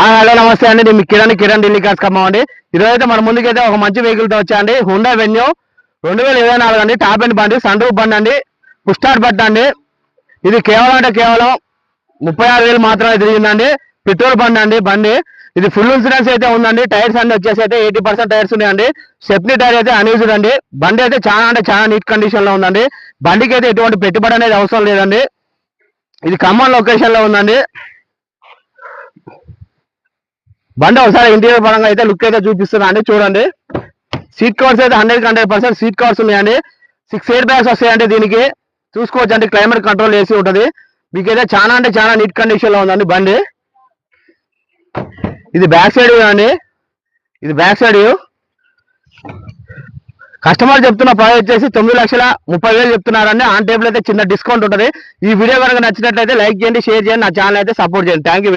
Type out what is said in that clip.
Hello నమస్తే అండి, నేను మీ కిరణ్ ఢిల్లీ కార్స్ ఖమ్మం అండి. ఈరోజైతే మన ముందుకైతే ఒక మంచి వెహికల్ తో వచ్చా అండి. హుండా వెన్యూ 2024 అండి. టాప్ అండ్ బండి, సన్ రూఫ్ బండి అండి, పుష్ స్టార్ట్ బండి అండి. ఇది కేవలం 36,000 మాత్రమే తిరిగిందండి. పెట్రోల్ బండి అండి. బండి ఇది ఫుల్ ఇన్సూరెన్స్ అయితే ఉందండి. టైర్స్ అన్ని వచ్చేసి అయితే 80% టైర్స్ ఉన్నాయండి. స్టెప్నీ టైర్ అయితే అన్యూజ్డ్ అండి. బండి అయితే చాలా నీట్ కండిషన్ లో ఉందండి. బండికి అయితే ఎటువంటి పెట్టుబడి అనేది అవసరం లేదండి. ఇది ఖమ్మం లొకేషన్ లో ఉందండి. బండి ఒకసారి ఇంటీరియర్ పరంగా అయితే లుక్ అయితే చూపిస్తున్నా అండి, చూడండి. సీట్ కవర్స్ అయితే 100% సీట్ కవర్స్ ఉన్నాయండి. 6 ఎయిర్ బ్యాగ్స్ వస్తాయండి. దీనికి చూసుకోవచ్చు అండి. క్లైమేట్ కంట్రోల్ ఏసీ ఉంటుంది. మీకైతే చాలా నీట్ కండిషన్ లో ఉందండి బండి. ఇది బ్యాక్ సైడ్ అండి. ఇది బ్యాక్ సైడ్. కస్టమర్ చెప్తున్న ప్రైస్ వచ్చేసి 9,30,000 చెప్తున్నారండి. ఆన్ టేబుల్ అయితే చిన్న డిస్కౌంట్ ఉంటుంది. ఈ వీడియో కనుక నచ్చినట్లయితే లైక్ చేయండి, షేర్ చేయండి, నా ఛానల్ అయితే సపోర్ట్ చేయండి. Thank you.